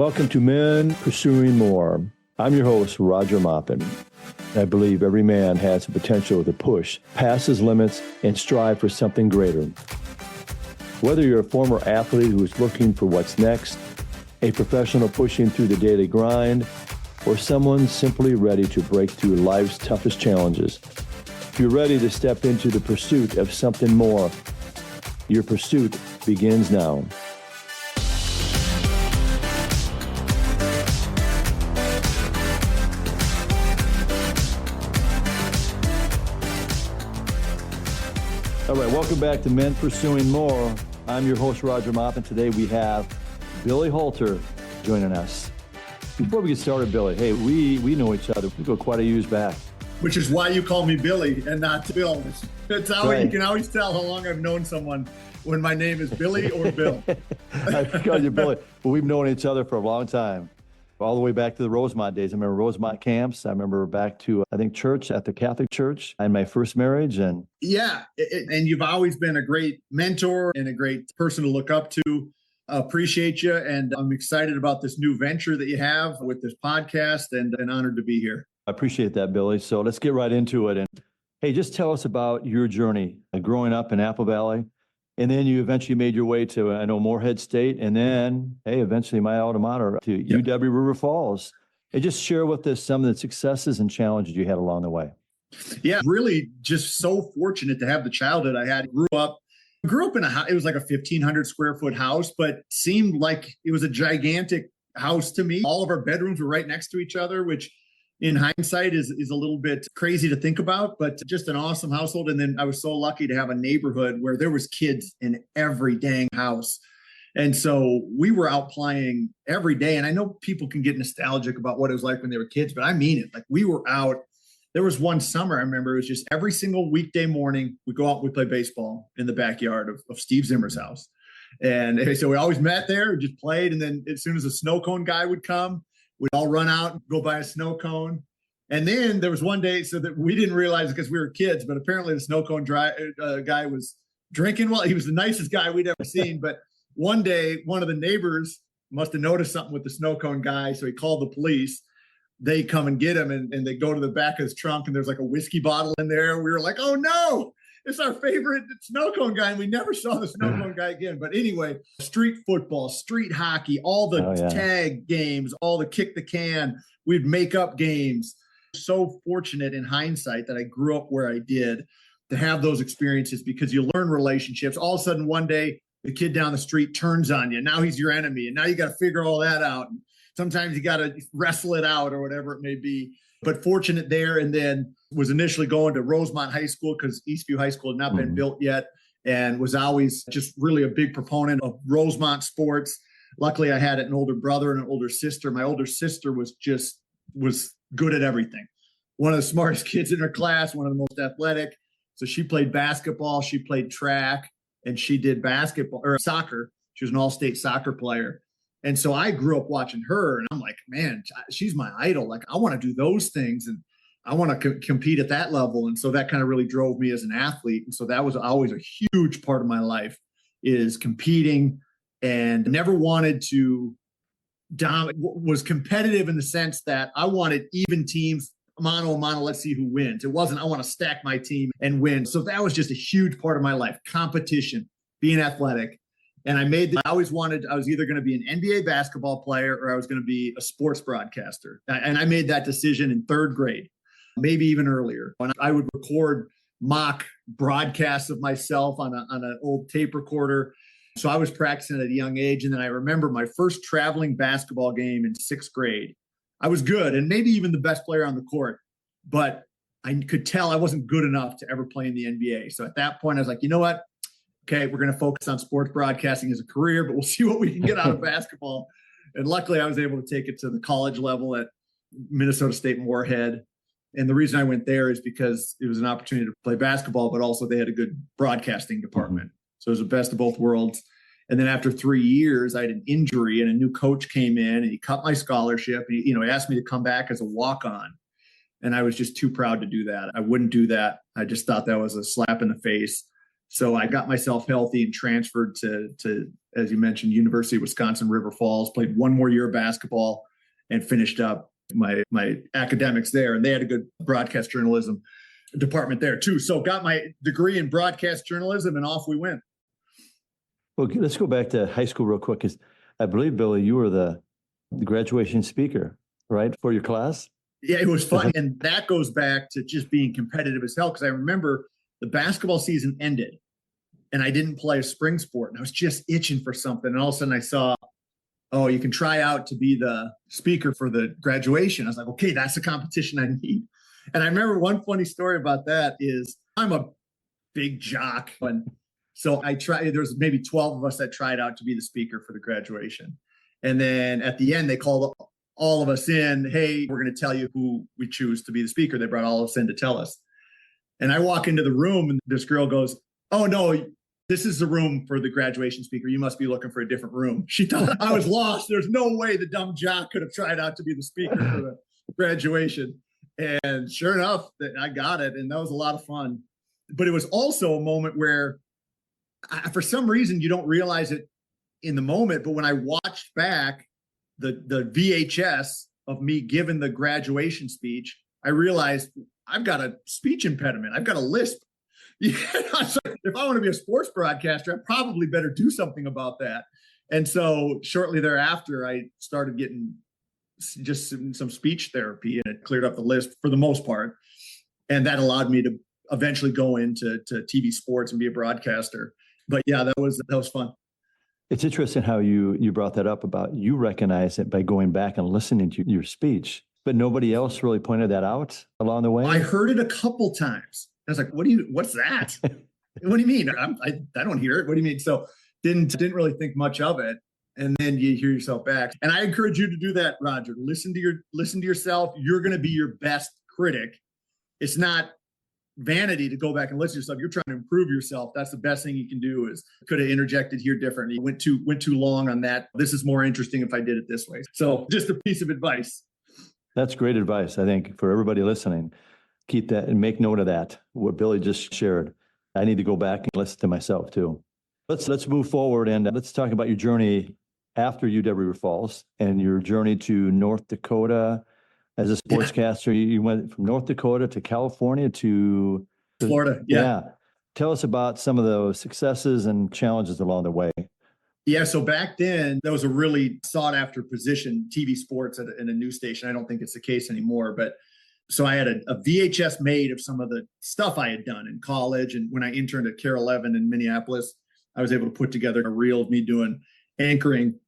Welcome to Men Pursuing More. I'm your host, Roger Maupin. I believe every man has the potential to push past his limits and strive for something greater. Whether you're a former athlete who is looking for what's next, a professional pushing through the daily grind, or someone simply ready to break through life's toughest challenges, if you're ready to step into the pursuit of something more, your pursuit begins now. All right, welcome back to Men Pursuing More. I'm your host, Roger Maupin. Today we have Billy Halter joining us. Before we get started, Billy, hey, we know each other. We go quite a years back. Which is why you call me Billy and not Bill. That's how right. You can always tell how long I've known someone when my name is Billy or Bill. I call you Billy, but we've known each other for a long time. All the way back to the Rosemont days. I remember Rosemont camps. I remember back to, I think, church at the Catholic Church and my first marriage. And yeah, and you've always been a great mentor and a great person to look up to. Appreciate you. And I'm excited about this new venture that you have with this podcast and honored to be here. I appreciate that, Billy. So let's get right into it. And hey, just tell us about your journey growing up in Apple Valley. And then you eventually made your way to, I know, Morehead State. And then, hey, eventually my alma mater to UW River Falls. And just share with us some of the successes and challenges you had along the way. Yeah, really just so fortunate to have the childhood I had. Grew up in a house. It was like a 1,500 square foot house, but seemed like it was a gigantic house to me. All of our bedrooms were right next to each other, which in hindsight is a little bit crazy to think about, but just an awesome household. And then I was so lucky to have a neighborhood where there was kids in every dang house. And so we were out playing every day. And I know people can get nostalgic about what it was like when they were kids, but I mean it. Like we were out. There was one summer, I remember, it was just every single weekday morning, we go out and we play baseball in the backyard of Steve Zimmer's house. And so we always met there, just played. And then as soon as a snow cone guy would come, we'd all run out and go buy a snow cone. And then there was one day, so that we didn't realize it because we were kids, but apparently the snow cone guy was drinking well. He was the nicest guy we'd ever seen. But one day, one of the neighbors must have noticed something with the snow cone guy. So he called the police. They come and get him and they go to the back of his trunk and there's like a whiskey bottle in there. We were like, oh no, it's our favorite snow cone guy. And we never saw the snow cone guy again. But anyway, street football, street hockey, all the tag games, all the kick the can, we'd make up games. So fortunate in hindsight that I grew up where I did to have those experiences because you learn relationships. All of a sudden one day, the kid down the street turns on you. Now he's your enemy. And now you got to figure all that out. Sometimes you got to wrestle it out or whatever it may be. But fortunate there, and then was initially going to Rosemont High School because Eastview High School had not been built yet, and was always just really a big proponent of Rosemont sports. Luckily, I had an older brother and an older sister. My older sister was good at everything. One of the smartest kids in her class, one of the most athletic. So she played basketball, she played track, and she did basketball or soccer. She was an all-state soccer player. And so I grew up watching her and I'm like, man, she's my idol. Like I want to do those things and I want to compete at that level. And so that kind of really drove me as an athlete. And so that was always a huge part of my life is competing and never wanted to was competitive in the sense that I wanted even teams, mano a mano, let's see who wins. It wasn't, I want to stack my team and win. So that was just a huge part of my life, competition, being athletic. And I was either going to be an NBA basketball player or I was going to be a sports broadcaster. And I made that decision in third grade, maybe even earlier. When I would record mock broadcasts of myself on an old tape recorder. So I was practicing at a young age. And then I remember my first traveling basketball game in sixth grade. I was good and maybe even the best player on the court, but I could tell I wasn't good enough to ever play in the NBA. So at that point, I was like, you know what? Okay, we're going to focus on sports broadcasting as a career, but we'll see what we can get out of basketball. And luckily, I was able to take it to the college level at Minnesota State Morehead. And the reason I went there is because it was an opportunity to play basketball, but also they had a good broadcasting department. So it was the best of both worlds. And then after 3 years, I had an injury and a new coach came in and he cut my scholarship. And he asked me to come back as a walk-on. And I was just too proud to do that. I wouldn't do that. I just thought that was a slap in the face. So I got myself healthy and transferred to as you mentioned, University of Wisconsin, River Falls, played one more year of basketball and finished up my academics there. And they had a good broadcast journalism department there too. So got my degree in broadcast journalism and off we went. Well, let's go back to high school real quick, because I believe, Billy, you were the graduation speaker, right, for your class? Yeah, it was fun. And that goes back to just being competitive as hell. Because I remember the basketball season ended and I didn't play a spring sport. And I was just itching for something. And all of a sudden I saw, oh, you can try out to be the speaker for the graduation. I was like, okay, that's the competition I need. And I remember one funny story about that is I'm a big jock. And so I tried, there was maybe 12 of us that tried out to be the speaker for the graduation. And then at the end, they called all of us in. Hey, we're going to tell you who we choose to be the speaker. They brought all of us in to tell us. And I walk into the room and this girl goes, oh, no, this is the room for the graduation speaker. You must be looking for a different room. She thought I was lost. There's no way the dumb jock could have tried out to be the speaker for the graduation. And sure enough, I got it. And that was a lot of fun. But it was also a moment where for some reason, you don't realize it in the moment. But when I watched back the VHS of me giving the graduation speech, I realized I've got a speech impediment. I've got a lisp. Yeah, so if I want to be a sports broadcaster, I probably better do something about that. And so shortly thereafter, I started getting just some speech therapy, and it cleared up the lisp for the most part. And that allowed me to eventually go into TV sports and be a broadcaster. But yeah, that was fun. It's interesting how you brought that up about you recognize it by going back and listening to your speech, but nobody else really pointed that out along the way. I heard it a couple times. I was like, what's that? What do you mean? I don't hear it. What do you mean? So didn't really think much of it. And then you hear yourself back. And I encourage you to do that, Roger. Listen to yourself. You're going to be your best critic. It's not vanity to go back and listen to yourself. You're trying to improve yourself. That's the best thing you can do. Is could have interjected here differently. Went too long on that. This is more interesting if I did it this way. So just a piece of advice. That's great advice, I think, for everybody listening. Keep that and make note of that, what Billy just shared. I need to go back and listen to myself too. Let's move forward and let's talk about your journey after UW River Falls and your journey to North Dakota as a sportscaster. You went from North Dakota to California to Florida. Yeah. Tell us about some of those successes and challenges along the way. Yeah. So back then, that was a really sought after position, TV sports in a news station. I don't think it's the case anymore, but so I had a VHS made of some of the stuff I had done in college. And when I interned at Care 11 in Minneapolis, I was able to put together a reel of me doing anchoring.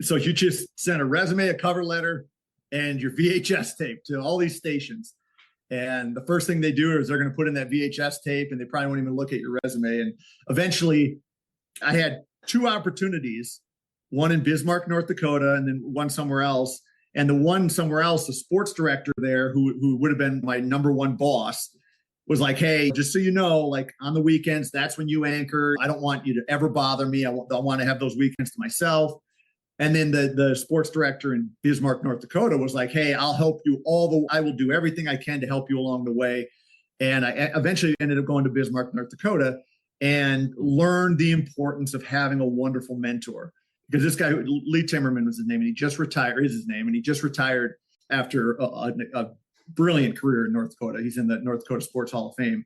So you just send a resume, a cover letter, and your VHS tape to all these stations. And the first thing they do is they're going to put in that VHS tape, and they probably won't even look at your resume. And eventually I had 2 opportunities, one in Bismarck, North Dakota, and then one somewhere else. And the one somewhere else, the sports director there, who would have been my number one boss, was like, hey, just so you know, like on the weekends, that's when you anchor. I don't want you to ever bother me. I want to have those weekends to myself. And then the sports director in Bismarck, North Dakota was like, hey, I'll help you I will do everything I can to help you along the way. And I eventually ended up going to Bismarck, North Dakota, and learned the importance of having a wonderful mentor. Because this guy, Lee Timmerman was his name, and he just retired, after a brilliant career in North Dakota. He's in the North Dakota Sports Hall of Fame.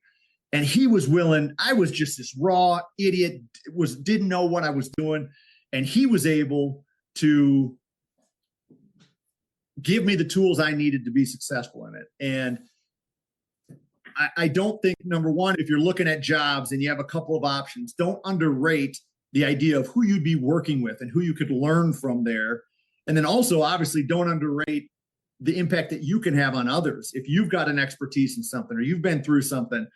And he was willing, I was just this raw idiot, didn't know what I was doing. And he was able to give me the tools I needed to be successful in it. And I don't think, number one, if you're looking at jobs and you have a couple of options, don't underrate the idea of who you'd be working with and who you could learn from there. And then also, obviously, don't underrate the impact that you can have on others. If you've got an expertise in something or you've been through something,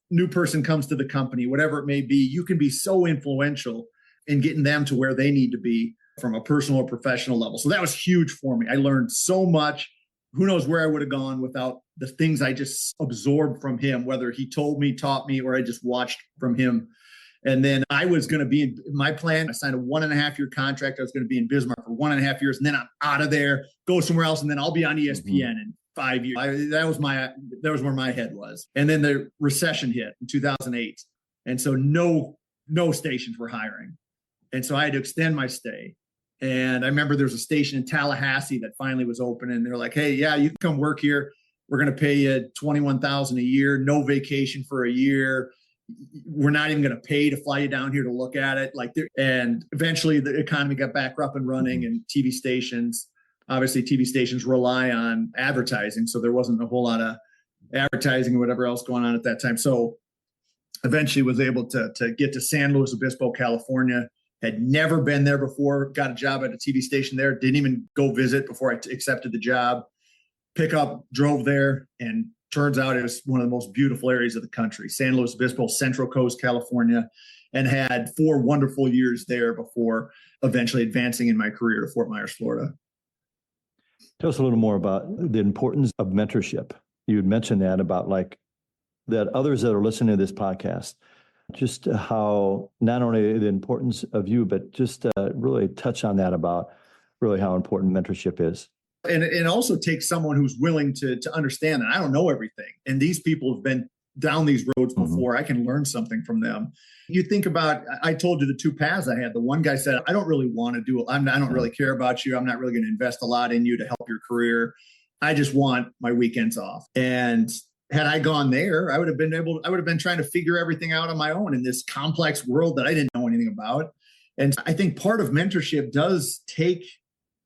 new person comes to the company, whatever it may be, you can be so influential in getting them to where they need to be from a personal or professional level. So that was huge for me. I learned so much. Who knows where I would have gone without the things I just absorbed from him, whether he told me, taught me, or I just watched from him. And then I was going to be in my plan. I signed a 1.5-year contract. I was going to be in Bismarck for 1.5 years. And then I'm out of there, go somewhere else. And then I'll be on ESPN in 5 years. That was where my head was. And then the recession hit in 2008. And so no stations were hiring. And so I had to extend my stay. And I remember there was a station in Tallahassee that finally was open. And they're like, hey, yeah, you can come work here. We're going to pay you $21,000 a year, no vacation for a year. We're not even going to pay to fly you down here to look at it. And eventually the economy got back up and running, and TV stations rely on advertising. So there wasn't a whole lot of advertising or whatever else going on at that time. So eventually was able to get to San Luis Obispo, California. Had never been there before, got a job at a TV station there, didn't even go visit before I accepted the job. Pick up, drove there, and turns out it was one of the most beautiful areas of the country. San Luis Obispo, Central Coast, California, and had 4 wonderful years there before eventually advancing in my career to Fort Myers, Florida. Tell us a little more about the importance of mentorship. You had mentioned that about that others that are listening to this podcast, just how not only the importance of you, but just really touch on that about really how important mentorship is. And it also takes someone who's willing to understand that I don't know everything. And these people have been down these roads before. I can learn something from them. You think about, I told you the 2 paths I had. The one guy said, I don't really want to do it. I don't really care about you. I'm not really going to invest a lot in you to help your career. I just want my weekends off. And had I gone there, I would have been trying to figure everything out on my own in this complex world that I didn't know anything about. And I think part of mentorship does take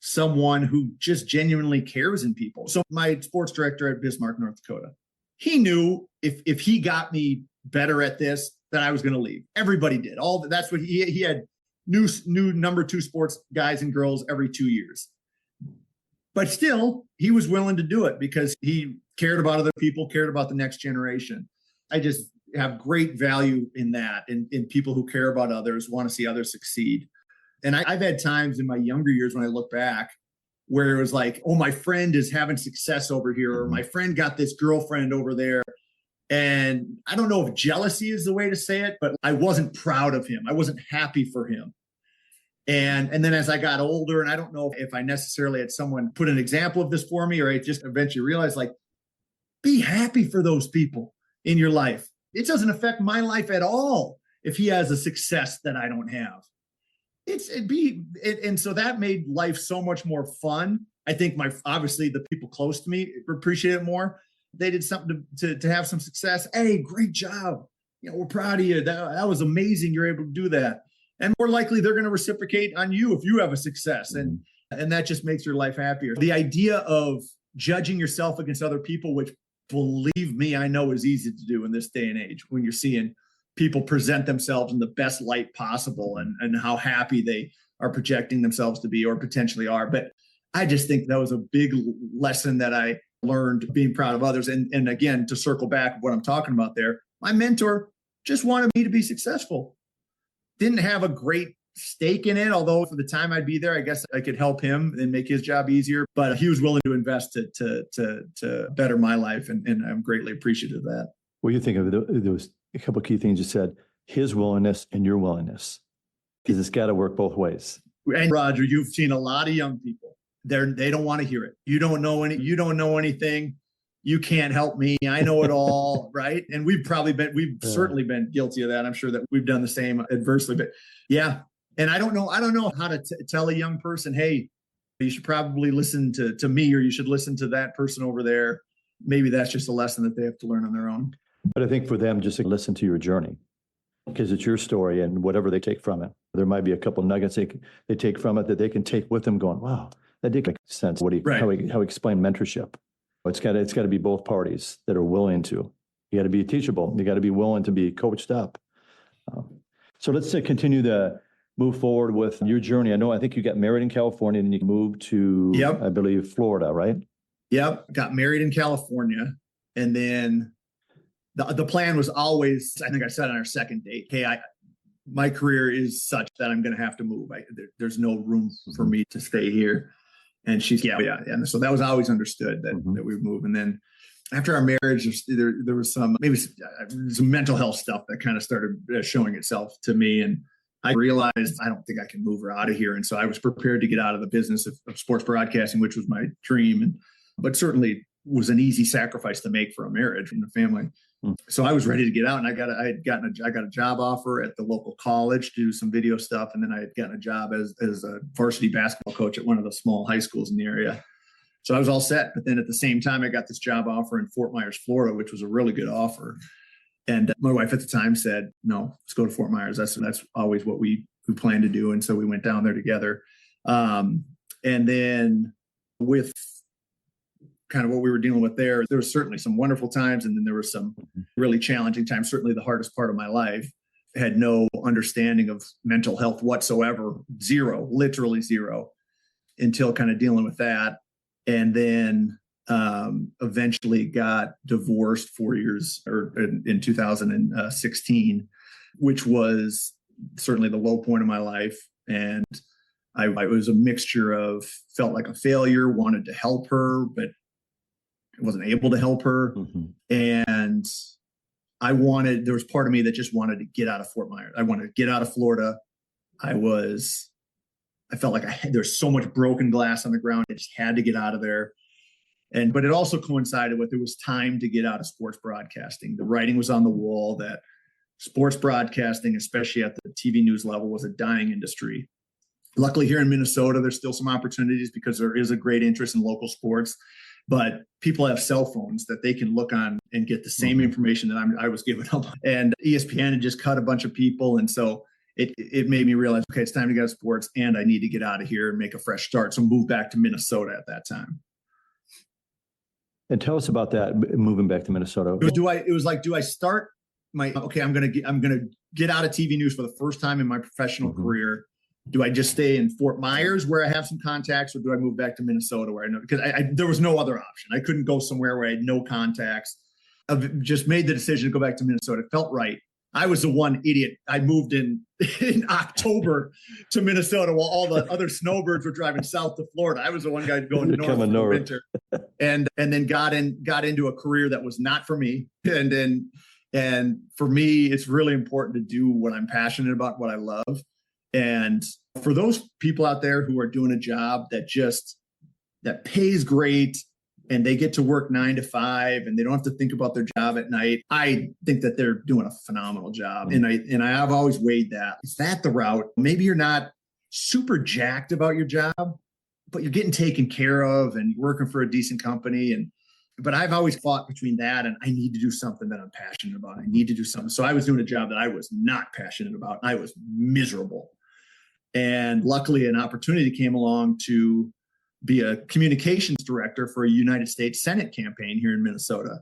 someone who just genuinely cares in people. So my sports director at Bismarck, North Dakota, he knew if he got me better at this, that I was going to leave. Everybody did. That's what he had new number 2 sports guys and girls every 2 years. But still, he was willing to do it because he cared about other people, cared about the next generation. I just have great value in that, in people who care about others, want to see others succeed. And I've had times in my younger years when I look back where it was like, oh, my friend is having success over here, or my friend got this girlfriend over there. And I don't know if jealousy is the way to say it, but I wasn't proud of him. I wasn't happy for him. And then as I got older, and I don't know if I necessarily had someone put an example of this for me, or I just eventually realized, like, be happy for those people in your life. It doesn't affect my life at all if he has a success that I don't have. And so that made life so much more fun. I think obviously the people close to me appreciate it more. They did something to have some success. Hey, great job. We're proud of you. That was amazing. You're able to do that. And more likely they're going to reciprocate on you if you have a success. And that just makes your life happier. The idea of judging yourself against other people, which, believe me, I know is easy to do in this day and age when you're seeing people present themselves in the best light possible and how happy they are projecting themselves to be or potentially are. But I just think that was a big lesson that I learned, being proud of others. And again, to circle back what I'm talking about there, my mentor just wanted me to be successful. Didn't have a great stake in it, although for the time I'd be there, I guess I could help him and make his job easier. But he was willing to invest to better my life, and I'm greatly appreciative of that. What do you think of those a couple of key things you said? His willingness and your willingness, because it's got to work both ways. And Roger, you've seen a lot of young people. They don't want to hear it. You don't know anything. You can't help me. I know it all, right? And we've certainly been guilty of that. I'm sure that we've done the same adversely, but yeah. And I don't know how to tell a young person, hey, you should probably listen to me, or you should listen to that person over there. Maybe that's just a lesson that they have to learn on their own. But I think for them, just to listen to your journey, because it's your story, and whatever they take from it, there might be a couple nuggets they take from it that they can take with them going, wow, that did make sense. How he explained mentorship. It's got to be both parties that are willing to. You got to be teachable. You got to be willing to be coached up. So let's continue to move forward with your journey. I think you got married in California and you moved to, I believe, Florida, right? Yep. Got married in California. And then the plan was always, I think I said on our second date, hey, my career is such that I'm going to have to move. There's no room for me to stay here. And she's, yeah. And so that was always understood that we would move. And then after our marriage, there was some mental health stuff that kind of started showing itself to me. And I realized I don't think I can move her out of here. And so I was prepared to get out of the business of sports broadcasting, which was my dream. But certainly was an easy sacrifice to make for a marriage and a family. So I was ready to get out, and I got a job offer at the local college to do some video stuff. And then I had gotten a job as a varsity basketball coach at one of the small high schools in the area. So I was all set. But then at the same time, I got this job offer in Fort Myers, Florida, which was a really good offer. And my wife at the time said, no, let's go to Fort Myers. That's always what we planned to do. And so we went down there together. And then with kind of what we were dealing with there was certainly some wonderful times. And then there were some really challenging times, certainly the hardest part of my life. I had no understanding of mental health whatsoever, literally zero, until kind of dealing with that. And then eventually got divorced 4 years or in 2016, which was certainly the low point of my life. And I was a mixture of felt like a failure, wanted to help her, but wasn't able to help her. And there was part of me that just wanted to get out of Fort Myers. I wanted to get out of Florida. I felt like there's so much broken glass on the ground. I just had to get out of there. But it also coincided with, it was time to get out of sports broadcasting. The writing was on the wall that sports broadcasting, especially at the TV news level, was a dying industry. Luckily here in Minnesota, there's still some opportunities because there is a great interest in local sports. But people have cell phones that they can look on and get the same information that I was giving up. And ESPN had just cut a bunch of people. And so it made me realize, okay, it's time to get out of sports and I need to get out of here and make a fresh start. So moved back to Minnesota at that time. And tell us about that, moving back to Minnesota. Do I start I'm going to get out of TV news for the first time in my professional career. Do I just stay in Fort Myers where I have some contacts, or do I move back to Minnesota where I know? Because there was no other option. I couldn't go somewhere where I had no contacts. I've just made the decision to go back to Minnesota. It felt right. I was the one idiot. I moved in October to Minnesota while all the other snowbirds were driving south to Florida. I was the one guy going north in the winter, and then got into a career that was not for me. And for me, it's really important to do what I'm passionate about, what I love. And for those people out there who are doing a job that pays great and they get to work 9 to 5 and they don't have to think about their job at night, I think that they're doing a phenomenal job. And I have always weighed that. Is that the route? Maybe you're not super jacked about your job, but you're getting taken care of and you're working for a decent company. But I've always fought between that and I need to do something that I'm passionate about. I need to do something. So I was doing a job that I was not passionate about. I was miserable. And luckily, an opportunity came along to be a communications director for a United States Senate campaign here in Minnesota.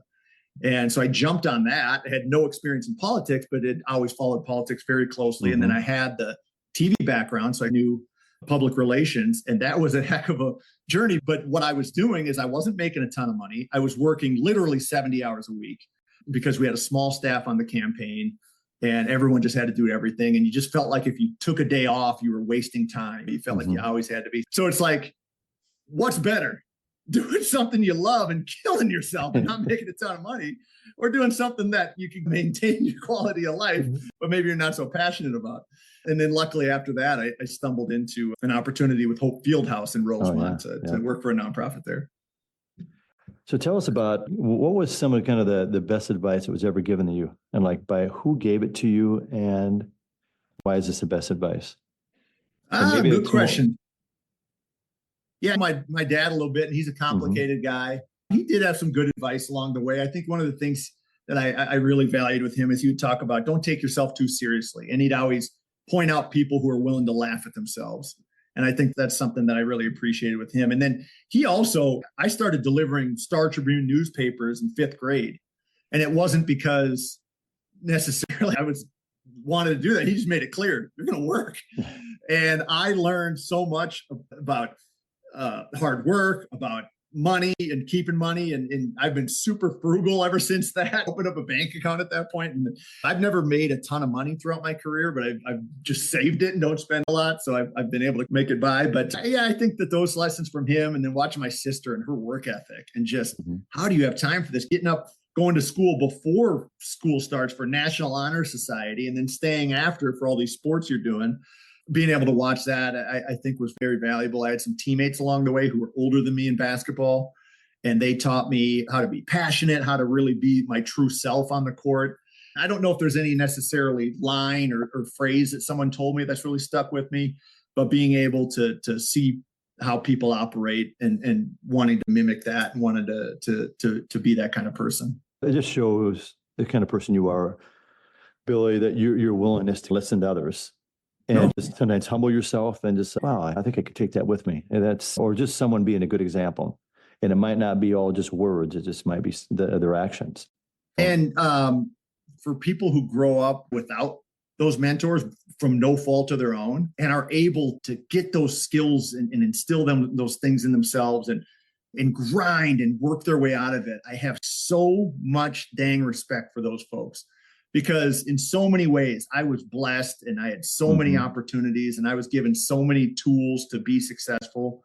And so I jumped on that. I had no experience in politics, but I always followed politics very closely. And then I had the TV background, so I knew public relations. And that was a heck of a journey. But what I was doing is I wasn't making a ton of money. I was working literally 70 hours a week because we had a small staff on the campaign. And everyone just had to do everything. And you just felt like if you took a day off, you were wasting time. You felt like you always had to be. So it's like, what's better? Doing something you love and killing yourself and not making a ton of money, or doing something that you can maintain your quality of life, but maybe you're not so passionate about. And then luckily after that, I stumbled into an opportunity with Hope Fieldhouse in Rosemont to work for a nonprofit there. So tell us about, what was some of kind of the best advice that was ever given to you, and like by who gave it to you, and why is this the best advice? Good question. Yeah, my dad a little bit, and he's a complicated guy. He did have some good advice along the way. I think one of the things that I really valued with him is he would talk about, don't take yourself too seriously. And he'd always point out people who are willing to laugh at themselves. And I think that's something that I really appreciated with him. And then I started delivering Star Tribune newspapers in 5th grade. And it wasn't because necessarily I wanted to do that. He just made it clear, you're going to work. And I learned so much about hard work, about money and keeping money. And I've been super frugal ever since that. Opened up a bank account at that point. And I've never made a ton of money throughout my career, but I've just saved it and don't spend a lot. So I've been able to make it by. But yeah, I think that those lessons from him, and then watching my sister and her work ethic, and just how do you have time for this? Getting up, going to school before school starts for National Honor Society, and then staying after for all these sports you're doing. Being able to watch that, I think, was very valuable. I had some teammates along the way who were older than me in basketball. And they taught me how to be passionate, how to really be my true self on the court. I don't know if there's any necessarily line or phrase that someone told me that's really stuck with me, but being able to see how people operate and wanting to mimic that and wanted to be that kind of person. It just shows the kind of person you are, Billy, that your willingness to listen to others and just sometimes humble yourself and just, wow, I think I could take that with me. And or just someone being a good example. And it might not be all just words. It just might be their actions. And for people who grow up without those mentors from no fault of their own and are able to get those skills and instill those things in themselves and grind and work their way out of it, I have so much dang respect for those folks. Because in so many ways, I was blessed and I had so many opportunities and I was given so many tools to be successful.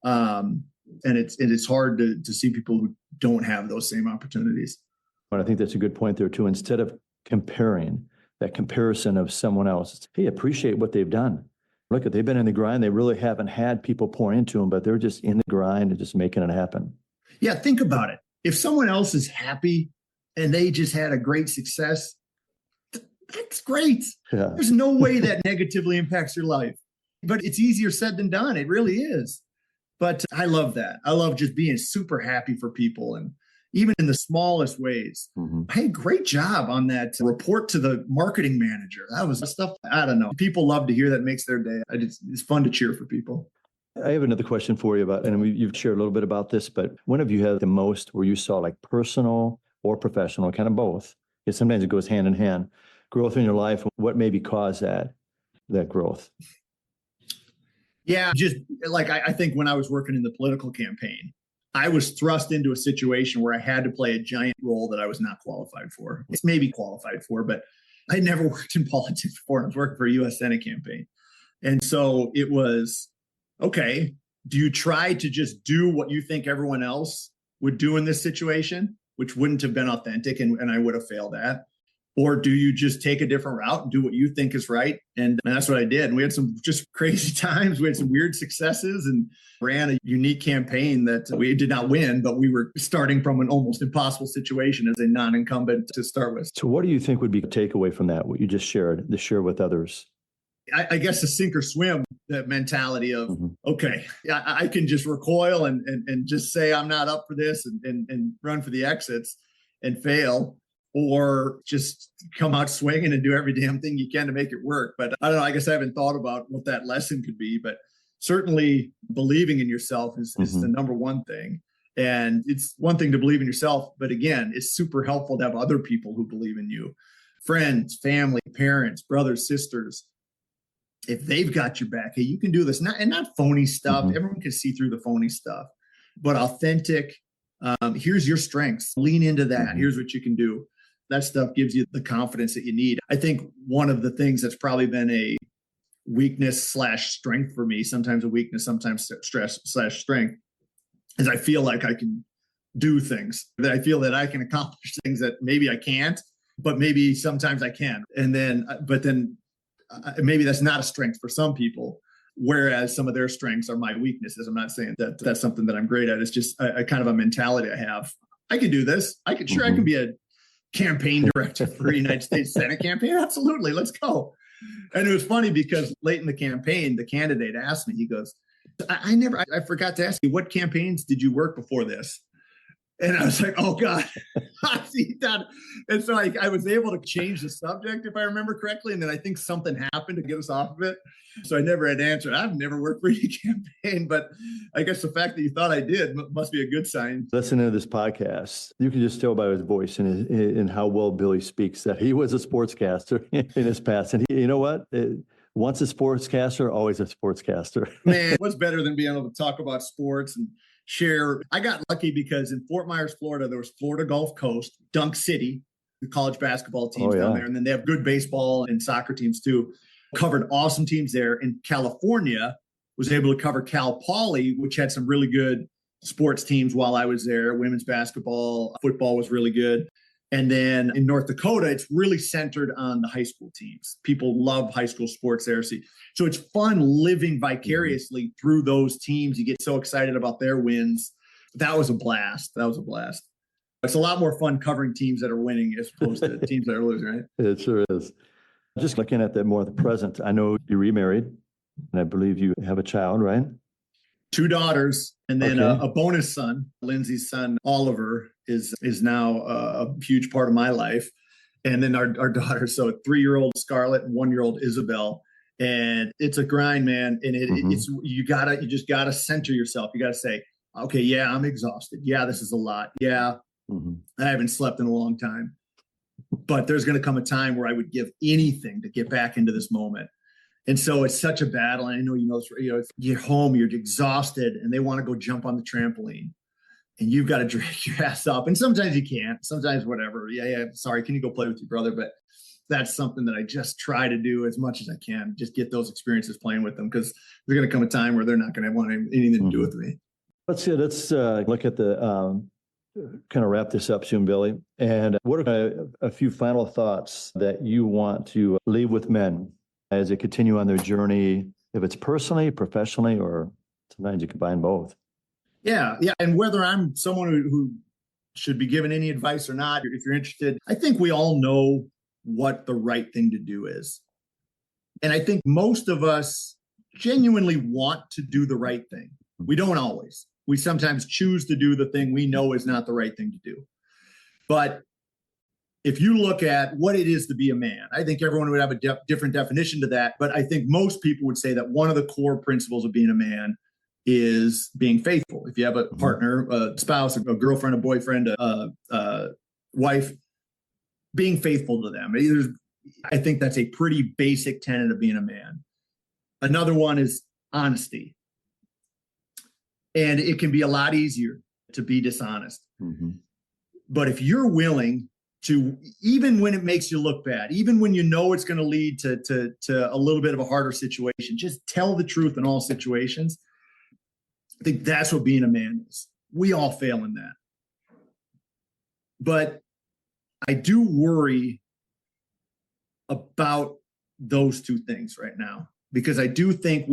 And it's hard to see people who don't have those same opportunities. But I think that's a good point there too. Instead of comparing, that comparison of someone else, hey, appreciate what they've done. Look, they've been in the grind. They really haven't had people pour into them, but they're just in the grind and just making it happen. Yeah, think about it. If someone else is happy and they just had a great success, that's great. Yeah. There's no way that negatively impacts your life. But it's easier said than done. It really is. But I love that. I love just being super happy for people. And even in the smallest ways. Hey, great job on that report to the marketing manager. That was stuff, I don't know. People love to hear that, makes their day. It's fun to cheer for people. I have another question for you about, and you've shared a little bit about this, but when have you had the most where you saw like personal or professional, kind of both? Because sometimes it goes hand in hand. Growth in your life, what maybe caused that growth? Yeah, just like I think when I was working in the political campaign, I was thrust into a situation where I had to play a giant role that I was not qualified for. It's maybe qualified for, but I never worked in politics before. I was working for a U.S. Senate campaign. And so it was, okay, do you try to just do what you think everyone else would do in this situation, which wouldn't have been authentic and I would have failed at? Or do you just take a different route and do what you think is right? And that's what I did. And we had some just crazy times. We had some weird successes and ran a unique campaign that we did not win, but we were starting from an almost impossible situation as a non-incumbent to start with. So what do you think would be a takeaway from that, what you just shared, to share with others? I guess the sink or swim, that mentality of, okay, I can just recoil and just say I'm not up for this and run for the exits and fail. Or just come out swinging and do every damn thing you can to make it work. But I don't know, I guess I haven't thought about what that lesson could be, but certainly believing in yourself is the number one thing. And it's one thing to believe in yourself, but again, it's super helpful to have other people who believe in you. Friends, family, parents, brothers, sisters. If they've got your back, hey, you can do this. Not phony stuff. Everyone can see through the phony stuff, but authentic. Here's your strengths. Lean into that. Here's what you can do. That stuff gives you the confidence that you need. I think one of the things that's probably been a weakness/strength for me, sometimes a weakness, sometimes stress/strength, is I feel like I can do things, that I feel that I can accomplish things that maybe I can't, but maybe sometimes I can. But then maybe that's not a strength for some people, whereas some of their strengths are my weaknesses. I'm not saying that that's something that I'm great at. It's just a kind of a mentality I have. I can do this. I can be a campaign director for a United States Senate campaign. Absolutely. Let's go. And it was funny because late in the campaign, the candidate asked me, he goes, I forgot to ask you, what campaigns did you work before this? And I was like, oh God. And so I was able to change the subject, if I remember correctly. And then I think something happened to get us off of it. So I never had to answer. I've never worked for any campaign, but I guess the fact that you thought I did must be a good sign. Listening to this podcast, you can just tell by his voice and how well Billy speaks that he was a sportscaster in his past. And you know what? Once a sportscaster, always a sportscaster. Man, what's better than being able to talk about sports and share? I got lucky because in Fort Myers, Florida, there was Florida Gulf Coast, Dunk City, the college basketball teams down there. And then they have good baseball and soccer teams too. Covered awesome teams there. In California, was able to cover Cal Poly, which had some really good sports teams while I was there. Women's basketball, football was really good. And then in North Dakota, it's really centered on the high school teams. People love high school sports there. So it's fun living vicariously through those teams. You get so excited about their wins. That was a blast. That was a blast. It's a lot more fun covering teams that are winning as opposed to teams that are losing, right? It sure is. Just looking at that more of the present, I know you remarried, and I believe you have a child, right? 2 daughters, and then Okay. a bonus son. Lindsay's son, Oliver, is now a huge part of my life. And then our daughters, so 3-year-old Scarlett and 1-year-old Isabel. And it's a grind, man. And it's you just gotta center yourself. You gotta say, okay, yeah, I'm exhausted. Yeah, this is a lot. Yeah, I haven't slept in a long time. But there's going to come a time where I would give anything to get back into this moment. And so it's such a battle. And I know, you're home, you're exhausted, and they want to go jump on the trampoline. And you've got to drag your ass up. And sometimes you can't. Sometimes whatever. Yeah, sorry, can you go play with your brother? But that's something that I just try to do as much as I can. Just get those experiences playing with them, because there's going to come a time where they're not going to want anything to do with me. Let's look at the kind of wrap this up soon, Billy. And what are a few final thoughts that you want to leave with men as they continue on their journey, if it's personally, professionally, or sometimes you combine both? Yeah. And whether I'm someone who should be given any advice or not, if you're interested, I think we all know what the right thing to do is. And I think most of us genuinely want to do the right thing. We don't always. We sometimes choose to do the thing we know is not the right thing to do. But if you look at what it is to be a man, I think everyone would have a different definition to that. But I think most people would say that one of the core principles of being a man is being faithful. If you have a partner, a spouse, a girlfriend, a boyfriend, a wife, being faithful to them. I think that's a pretty basic tenet of being a man. Another one is honesty. And it can be a lot easier to be dishonest. But if you're willing to, even when it makes you look bad, even when you know it's going to lead to a little bit of a harder situation, just tell the truth in all situations. I think that's what being a man is. We all fail in that. But I do worry about those two things right now, because I do think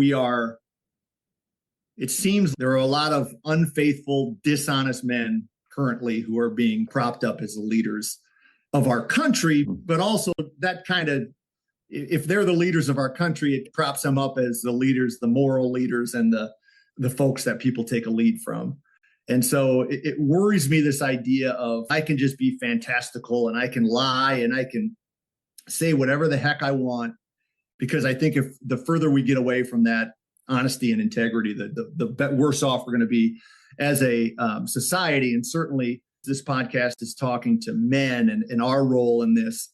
it seems there are a lot of unfaithful, dishonest men currently who are being propped up as the leaders of our country, but also that kind of, if they're the leaders of our country, it props them up as the leaders, the moral leaders, and the folks that people take a lead from. And so it worries me, this idea of I can just be fantastical and I can lie and I can say whatever the heck I want, because I think if the further we get away from that honesty and integrity, the worse off we're going to be as a society. And certainly this podcast is talking to men and our role in this.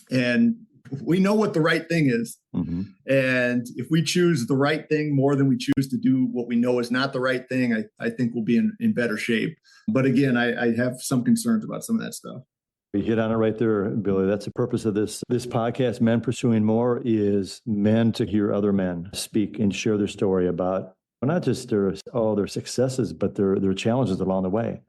And we know what the right thing is. And if we choose the right thing more than we choose to do what we know is not the right thing, I think we'll be in better shape. But again, I have some concerns about some of that stuff. You hit on it right there, Billy. That's the purpose of this podcast, Men Pursuing More, is men to hear other men speak and share their story about not just their successes, but their challenges along the way,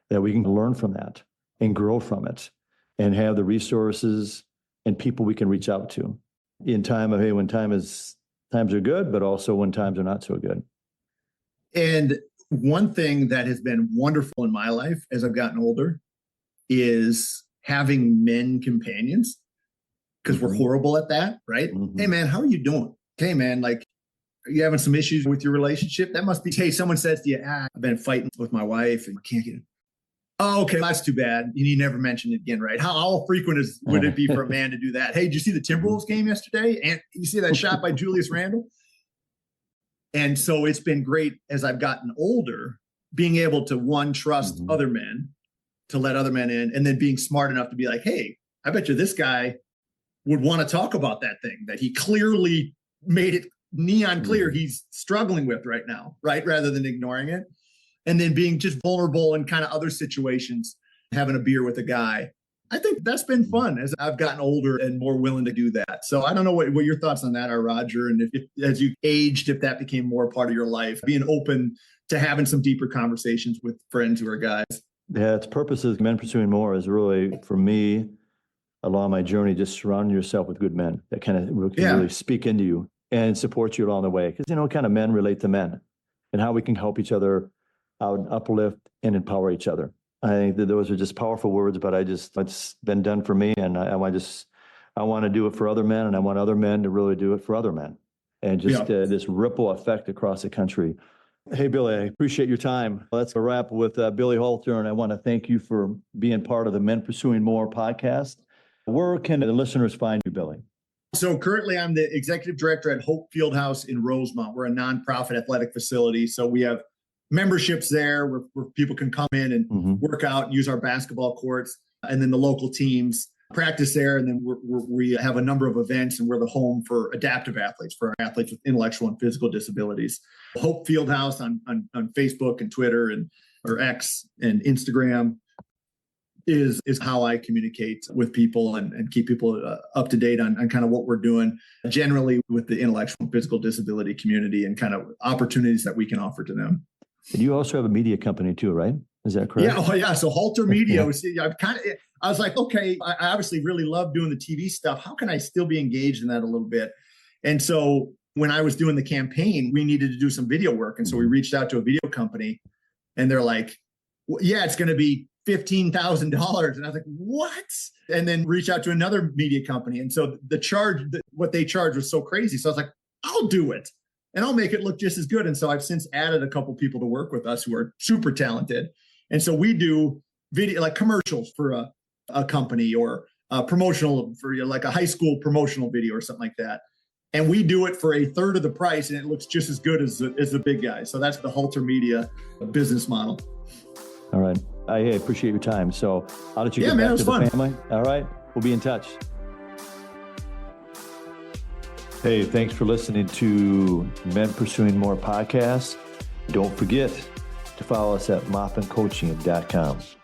that we can learn from that and grow from it and have the resources and people we can reach out to in time of, hey, when times are good, but also when times are not so good. And one thing that has been wonderful in my life as I've gotten older is having men companions, because we're horrible at that, right? Hey, man, how are you doing? Hey, man, like, are you having some issues with your relationship? That must be, hey, someone says to you, I've been fighting with my wife and I can't get it. Oh, okay, that's too bad. You never mention it again, right? How frequent would it be for a man to do that? Hey, did you see the Timberwolves game yesterday? And you see that shot by Julius Randle? And so it's been great as I've gotten older, being able to, trust other men, to let other men in, and then being smart enough to be like, hey, I bet you this guy would want to talk about that thing that he clearly made it neon clear he's struggling with right now, right? Rather than ignoring it. And then being just vulnerable in kind of other situations, having a beer with a guy. I think that's been fun as I've gotten older and more willing to do that. So I don't know what your thoughts on that are, Roger. And if as you aged, if that became more a part of your life, being open to having some deeper conversations with friends who are guys. Yeah, its purpose is Men Pursuing More is really, for me, along my journey, just surrounding yourself with good men that kind of can really speak into you and support you along the way. Because, kind of men relate to men, and how we can help each other out and uplift and empower each other. I think that those are just powerful words, but it's been done for me, and I want to do it for other men, and I want other men to really do it for other men, and just this ripple effect across the country. Hey, Billy, I appreciate your time. Let's wrap with Billy Halter, and I want to thank you for being part of the Men Pursuing More podcast. Where can the listeners find you, Billy? So currently I'm the executive director at Hope Fieldhouse in Rosemont. We're a nonprofit athletic facility. So we have memberships there where people can come in and work out, use our basketball courts, and then the local teams practice there. And then we have a number of events, and we're the home for adaptive athletes, for our athletes with intellectual and physical disabilities. Hope Fieldhouse on Facebook and Twitter or X and Instagram is how I communicate with people and keep people up to date on kind of what we're doing generally with the intellectual and physical disability community and kind of opportunities that we can offer to them. And you also have a media company too, right? Is that correct? Yeah. Oh, yeah. So Halter Media, I was like, okay, I obviously really love doing the TV stuff. How can I still be engaged in that a little bit? And so when I was doing the campaign, we needed to do some video work. And so we reached out to a video company, and they're like, yeah, it's going to be $15,000. And I was like, what? And then reach out to another media company. And so the charge, what they charge was so crazy. So I was like, I'll do it and I'll make it look just as good. And so I've since added a couple people to work with us who are super talented. And so we do video, like commercials for a company, or promotional for like a high school promotional video or something like that. And we do it for a third of the price, and it looks just as good as the big guys. So that's the Halter Media business model. All right. I appreciate your time. So I'll let you get back to the family. All right. We'll be in touch. Hey, thanks for listening to Men Pursuing More podcast. Don't forget to follow us at maupincoaching.com.